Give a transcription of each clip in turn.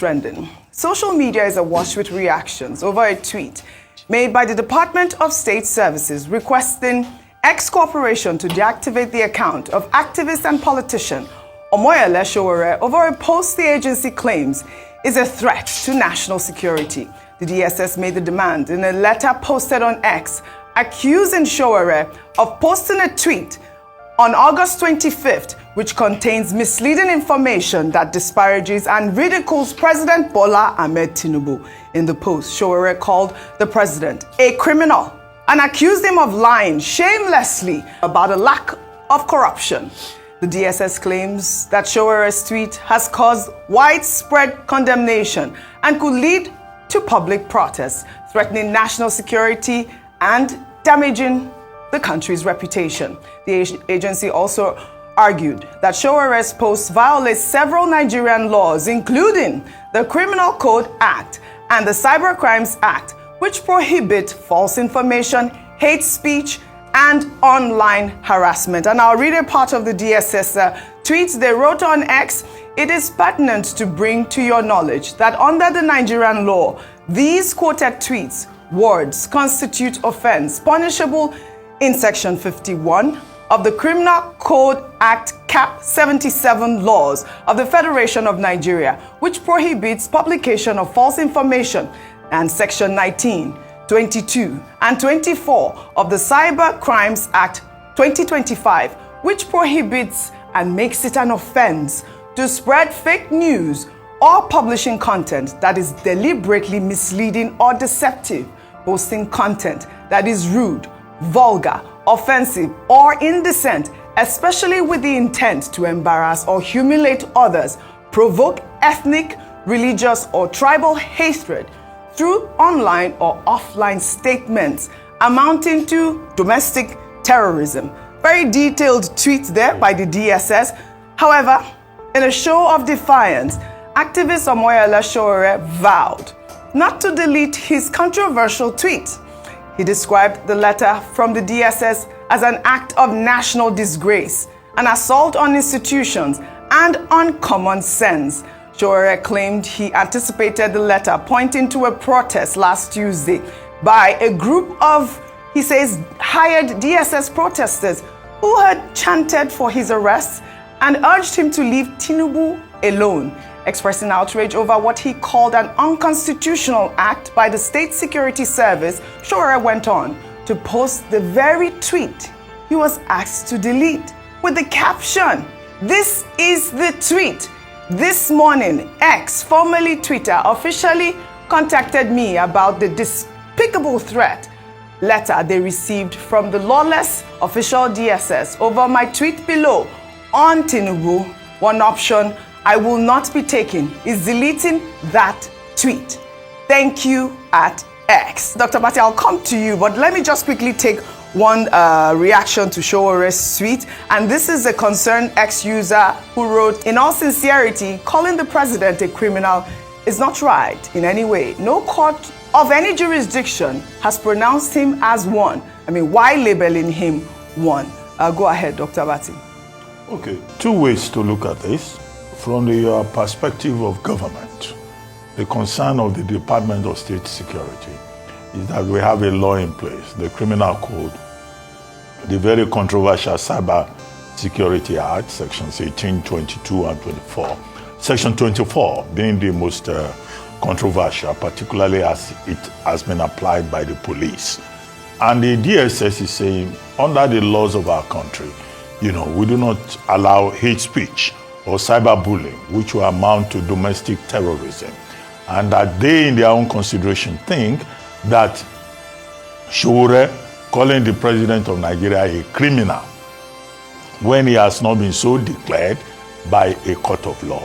Trending. Social media is awash with reactions over a tweet made by the Department of State Services requesting X Corporation to deactivate the account of activist and politician Omoyele Sowore over a post the agency claims is a threat to national security. The DSS made the demand in a letter posted on X, accusing Sowore of posting a tweet on August 25th, which contains misleading information that disparages and ridicules President Bola Ahmed Tinubu. In the post, Sowore called the president a criminal and accused him of lying shamelessly about a lack of corruption. The DSS claims that Sowore's tweet has caused widespread condemnation and could lead to public protests, threatening national security and damaging the country's reputation. The agency also argued that Sowore's post violates several Nigerian laws, including the Criminal Code Act and the Cybercrimes Act, which prohibit false information, hate speech, and online harassment. And I'll read a part of the DSS tweets they wrote on X. It is pertinent to bring to your knowledge that under the Nigerian law, these quoted tweets, words constitute offense punishable in Section 51 of the Criminal Code Act Cap 77 laws of the Federation of Nigeria, which prohibits publication of false information, and Section 19, 22, and 24 of the Cyber Crimes Act 2025, which prohibits and makes it an offense to spread fake news or publishing content that is deliberately misleading or deceptive, posting content that is rude, vulgar, offensive, or indecent, especially with the intent to embarrass or humiliate others, provoke ethnic, religious, or tribal hatred through online or offline statements amounting to domestic terrorism. Very detailed tweets there by the DSS. However, in a show of defiance, activist Omoyele Sowore vowed not to delete his controversial tweet. He described the letter from the DSS as an act of national disgrace, an assault on institutions, and on common sense. Sowore claimed he anticipated the letter, pointing to a protest last Tuesday by a group of, he says, hired DSS protesters who had chanted for his arrest and urged him to leave Tinubu alone. Expressing outrage over what he called an unconstitutional act by the State Security Service, Sowore went on to post the very tweet he was asked to delete with the caption, "This is the tweet. This morning, X, formerly Twitter, officially contacted me about the despicable threat letter they received from the lawless official DSS over my tweet below on Tinubu. One option I will not be taking is deleting that tweet. Thank you at X." Dr. Bati, I'll come to you, but let me just quickly take one reaction to Sowore's tweet. And this is a concerned X user who wrote, "In all sincerity, calling the president a criminal is not right in any way. No court of any jurisdiction has pronounced him as one. I mean, why labeling him one?" Go ahead, Dr. Bati. Okay, two ways to look at this. From the perspective of government, the concern of the Department of State Security is that we have a law in place, the Criminal Code, the very controversial Cyber Security Act, Sections 18, 22, and 24. Section 24 being the most controversial, particularly as it has been applied by the police. And the DSS is saying, under the laws of our country, we do not allow hate speech or cyberbullying, which will amount to domestic terrorism. And that they, in their own consideration, think that Sowore calling the president of Nigeria a criminal when he has not been so declared by a court of law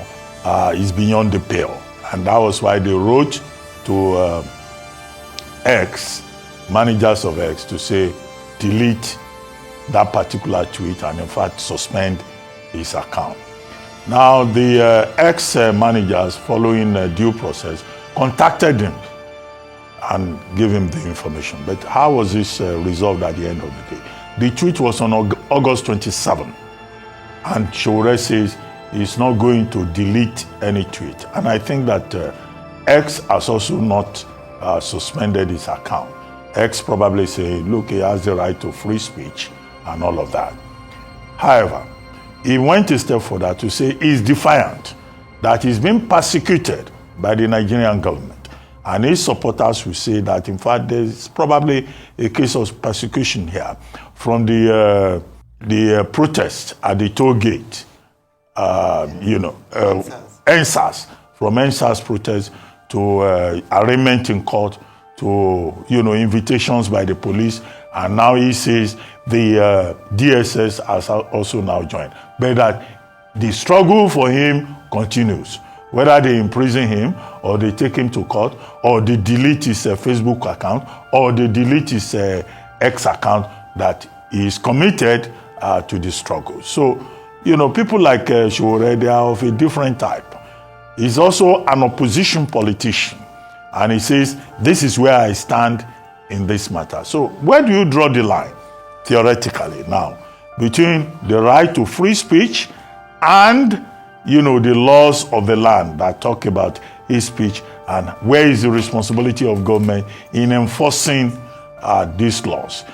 is beyond the pale. And that was why they wrote to X, managers of X, to say, delete that particular tweet and in fact suspend his account. Now, the ex-managers, following due process, contacted him and gave him the information. But how was this resolved at the end of the day? The tweet was on August 27, and Sowore says is not going to delete any tweet. And I think that X has also not suspended his account. X probably say, look, he has the right to free speech and all of that. However, he went a step further to say he's defiant, that he's been persecuted by the Nigerian government. And his supporters will say that, in fact, there's probably a case of persecution here from the protest at the toll gate, NSAS, from NSAS protest to arraignment in court to, invitations by the police. And now he says the DSS has also now joined. But that the struggle for him continues. Whether they imprison him or they take him to court or they delete his Facebook account or they delete his X account, that he is committed to the struggle. So, people like Sowore, they are of a different type. He's also an opposition politician. And he says, this is where I stand in this matter. So where do you draw the line, theoretically now, between the right to free speech and the laws of the land that talk about his speech, and where is the responsibility of government in enforcing these laws?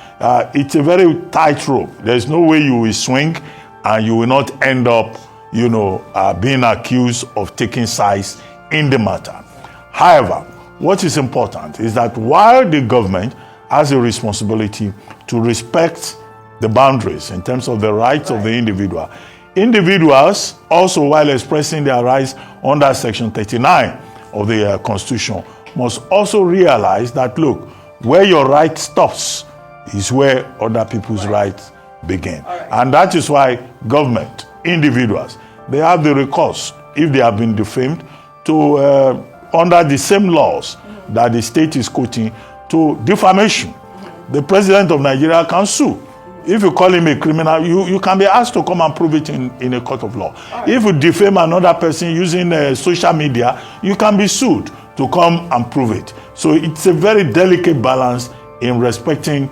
It's a very tight rope. There's no way you will swing and you will not end up, being accused of taking sides in the matter. However, what is important is that while the government has a responsibility to respect the boundaries in terms of the rights of the individual, individuals also, while expressing their rights under Section 39 of the Constitution, must also realize that, look, where your right stops is where other people's rights begin. And that is why government, individuals, they have the recourse, if they have been defamed, to, under the same laws that the state is quoting, to defamation. The president of Nigeria can sue. If you call him a criminal, you can be asked to come and prove it in a court of law. If you defame another person using social media, you can be sued to come and prove it. So it's a very delicate balance in respecting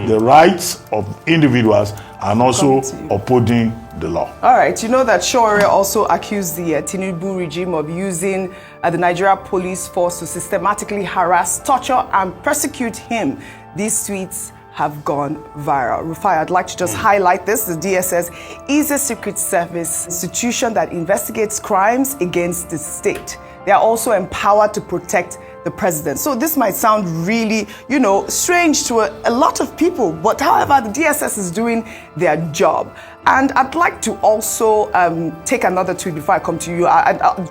the rights of individuals and also upholding the law. All right, you know that Sowore also accused the Tinubu regime of using the Nigeria police force to systematically harass, torture, and persecute him. These tweets have gone viral. Rufai, I'd like to just highlight this. The DSS is a secret service institution that investigates crimes against the state. They are also empowered to protect the president. So this might sound really, strange to a lot of people, but however, the DSS is doing their job. And I'd like to also take another tweet before I come to you.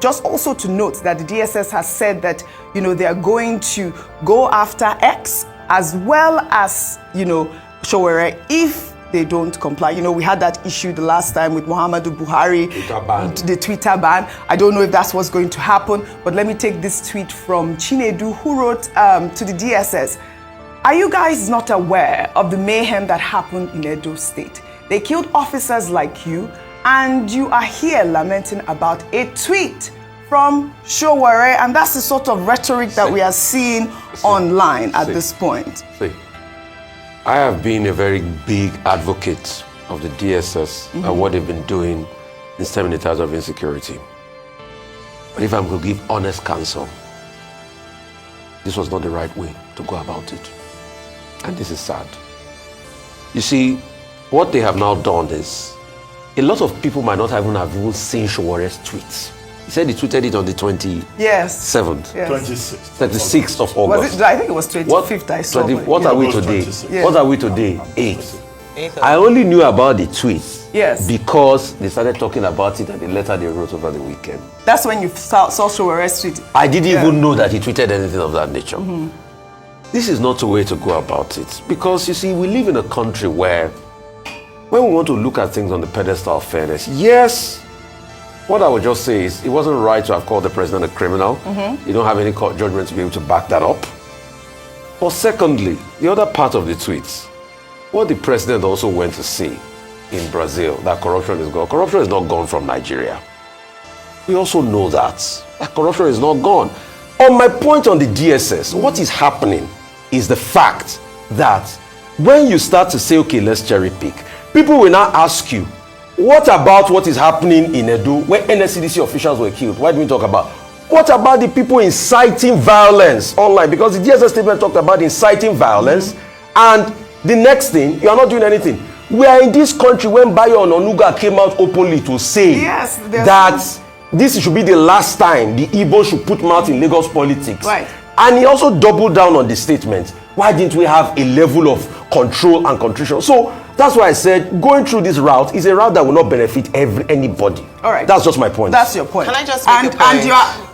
Just also to note that the DSS has said that, they are going to go after X as well as, Sowore, if they don't comply. We had that issue the last time with Muhammadu Buhari, the Twitter ban. I don't know if that's what's going to happen, but let me take this tweet from Chinedu, who wrote to the DSS. Are you guys not aware of the mayhem that happened in Edo State? They killed officers like you, and you are here lamenting about a tweet from Sowore, and that's the sort of rhetoric that we are seeing online at this point. I have been a very big advocate of the DSS and what they've been doing in stemming the tides of insecurity. But if I'm going to give honest counsel, this was not the right way to go about it. And this is sad. You see, what they have now done is, a lot of people might not even have seen Sowore's tweets. He said he tweeted it on the 27th. Yes. 26th of August. I think it was 25th. I saw it. What are we today? Yeah. What are we today? 8th. I only knew about the tweets because they started talking about it and the letter they wrote over the weekend. That's when you saw Sowore's tweet. I didn't even know that he tweeted anything of that nature. This is not the way to go about it, because you see, we live in a country where when we want to look at things on the pedestal of fairness, yes, what I would just say is it wasn't right to have called the president a criminal. You don't have any court judgment to be able to back that up. But secondly, the other part of the tweets, what the president also went to see in Brazil, that corruption is gone. Corruption is not gone from Nigeria. We also know that corruption is not gone. On my point on the DSS, what is happening is the fact that when you start to say, okay, let's cherry pick, people will now ask you, What about what is happening in Edo, where NSCDC officials were killed? Why do we talk about? What about the people inciting violence online? Because the DSS statement talked about inciting violence, and the next thing, you are not doing anything. We are in this country when Bayo Ononuga came out openly to say that this should be the last time the Igbo should put mouth in Lagos politics. Right. And he also doubled down on the statement. Why didn't we have a level of control and contrition? So that's why I said going through this route is a route that will not benefit anybody. All right. That's just my point. That's your point. Can I just make a point?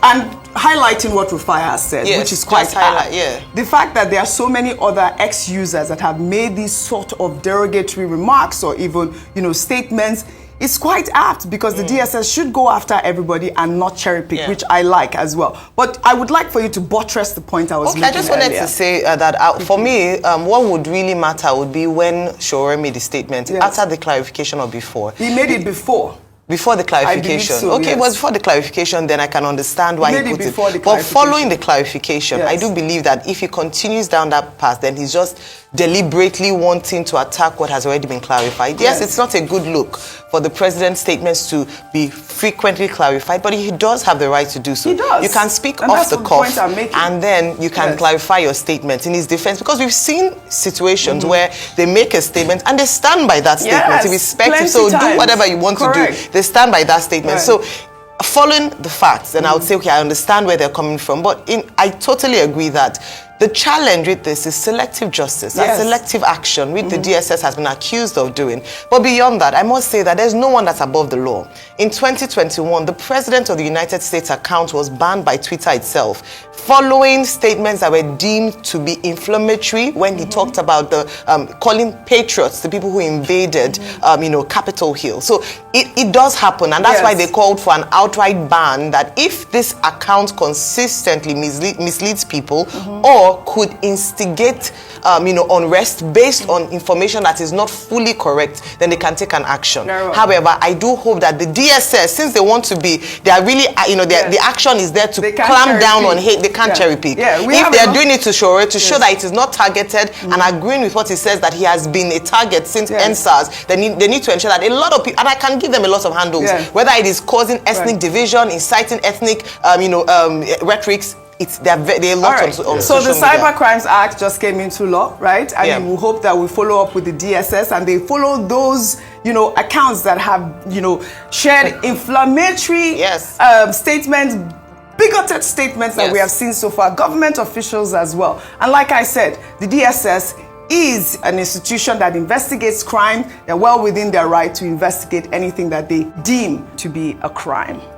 And highlighting what Rufai has said, Yes, which is quite highlight, yeah. The fact that there are so many other ex-users that have made these sort of derogatory remarks or even, statements, it's quite apt because the DSS should go after everybody and not cherry pick, which I like as well. But I would like for you to buttress the point I was making. I just wanted to say that for me, what would really matter would be when Sowore made the statement, after the clarification or before. He made it before. Before the clarification. So, okay, it was before the clarification, then I can understand why he put it. But following the clarification, I do believe that if he continues down that path, then he's just deliberately wanting to attack what has already been clarified. Yes, it's not a good look for the president's statements to be frequently clarified, but he does have the right to do so. He does. You can speak off the cuff, and then you can clarify your statement in his defense, because we've seen situations where they make a statement and they stand by that statement. Irrespective, so do whatever you want to do. They stand by that statement. So following the facts, then I would say, okay, I understand where they're coming from, but I totally agree that the challenge with this is selective justice and selective action, which the DSS has been accused of doing. But beyond that, I must say that there's no one that's above the law. In 2021, the President of the United States account was banned by Twitter itself, following statements that were deemed to be inflammatory when he talked about the calling patriots the people who invaded, Capitol Hill. So it does happen, and that's why they called for an outright ban, that if this account consistently misleads people or could instigate unrest based on information that is not fully correct, then they can take an action. However, I do hope that the DSS, since they want to be, they are really, the action is there to clamp down on hate. They can't cherry pick. If they are doing it to Sowore to show that it is not targeted and agreeing with what he says, that he has been a target since NSAS, they need to ensure that a lot of people, and I can give them a lot of handles, whether it is causing ethnic division, inciting ethnic, rhetorics. There are a lot on So the social media. Cyber Crimes Act just came into law, right? And we hope that we follow up with the DSS and they follow those, accounts that have, shared inflammatory statements, bigoted statements that we have seen so far, government officials as well. And like I said, the DSS is an institution that investigates crime. They're well within their right to investigate anything that they deem to be a crime.